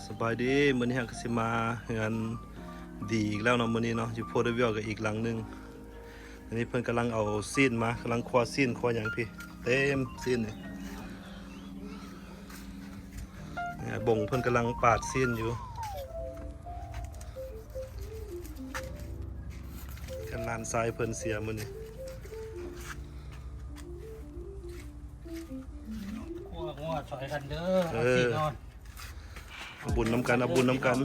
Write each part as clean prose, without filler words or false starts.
สบายดีมื้อนี้ก็สิมาเฮือนดีอีกแล้วเนาะมื้อนี้เนาะอยู่โพดเวียลกับอีกหลังนึงอันนี้เพิ่นกำลังเอาซีนมากำลังคั่วซีนคั่วหยังพี่เต็มซีนนี่บ่งเพิ่นกำลังปาดซีนอยู่กันลานทรายเพิ่นเสียมื้อนี้งัวซอยกันเด้อสินอนเอาบุญน้ำกันเอาบุญน้ำกัน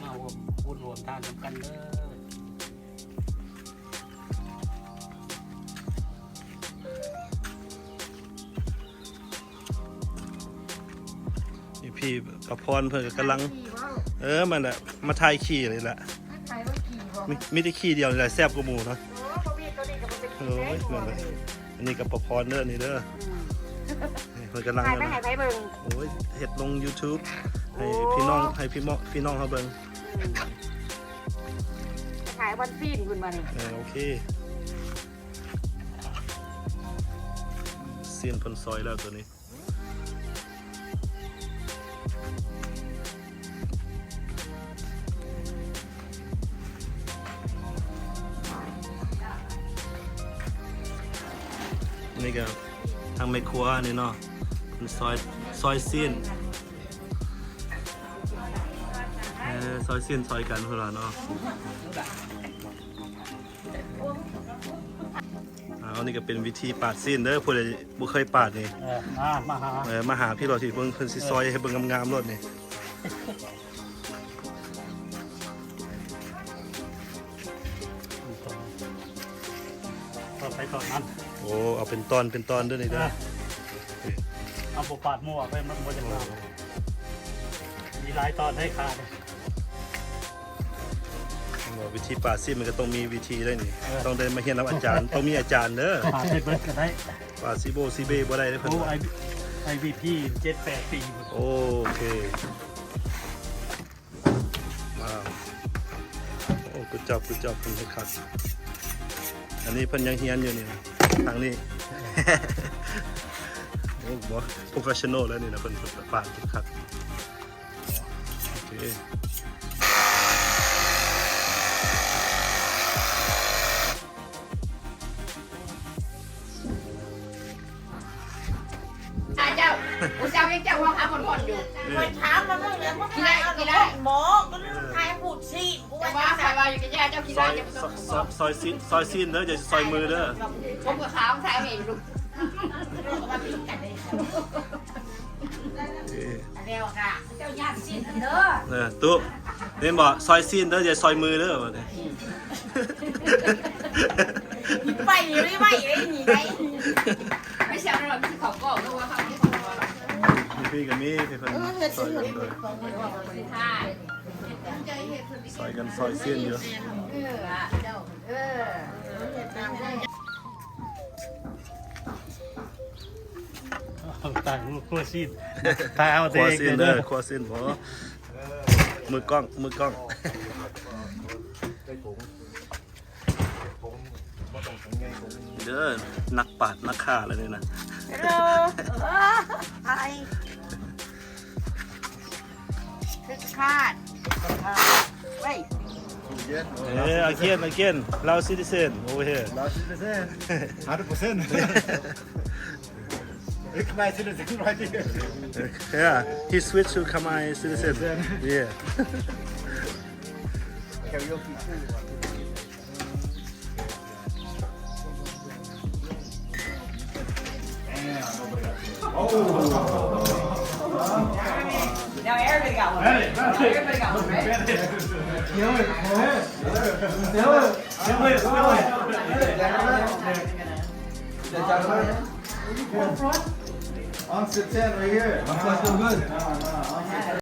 มาบุญรวมทานน้ำกันเด้อพี่ประพรเพิ่นก็กำลังมันแหละมาถ่ายขี่เลยล่ะมีแต่ขี่เดียวนี่แหละแซ่บกว่าหมู่เนาะโอ้ยนั่นแหละอันนี้กับประพรเด้อนี่เด้อเพิ่นกำลังโอ้ยเฮ็ดลง YouTube ให้พี่น้องเขาเบิ่งขายวันฟีนคุณมานี่โอเคเสียนเพิ่นซอยแล้วตัวนี้นี่ก็ทางแม่ครัวนี่เนาะเป็นซอยซีนซอยซีนซอยกันพวกเราเนาะอันนี้ก็เป็นวิธีปาดซีนเด้อผู้ใดบ่เคยปาดนี่มาหาพี่เราที่เพิ่นสิซอยให้เบิ่งงามๆรถนี่ไปตอนนั้นโอ้เอาเป็นตอนเด้อนี่เด้อเอาปาดมั่วไปมันบ่จังว่ามีหลายตอนให้ขาดวิธีปาดซีนมันก็ต้องมีวิธีด้วยนี่ต้องได้มาเรียนกับอาจารย์ต้องมีอาจารย์เด้อปาดให้เบิดก็ได้ปาดซีเบบ่ได้เด้อเพิ่นไอวีพี7-8 ปีโอเคว้าวโอ้กุจอบเพิ่นคักอันนี้เพิ่นยังเฮียนอยู่นี่ทางนี้โอ้บ่โปรเฟสชั่นอลแล้วนี่นะเพิ่นปาดคักโอเคเจ้าอุตส่าห์ยังเจ้าว่าหาคนอยู่ไปถามมันเลยว่าใครเอาหมอก็ใครพูดสิกูว่าใครว่าอยู่กับย่าเจ้าคิดได้จะซอยซีนเด้ออย่าซอยมือเด้อผมกับขาวใส่เองลูกเร็วค่ะเจ้าย่าซีนเด้อตุ๊นี่บอกซอยซีนเด้ออย่าซอยมือเด้อมาเนี่ยไปไม่ไหวเลยหนีไปไม่ใช่เราที่เขาก็รู้ว่าเขาที่เขาพี่กับมี่พี่เพิ่นซอยกันเลยซอยกันซอยเส้นอยู่ตายครัวซีนตายเอาเองเด้อครัวซีนบ่มือกล้องเด้อนักปาดนักฆ่าอะไรนี่นะไอ้คือคาดเฮ้ยagain Lao citizen over here Lao citizen 100% Khmer citizen right here yeah he switched to Khmer citizen yeah karaoke too Now everybody got one. Everybody got one, right? On 10 right here. I'm still good.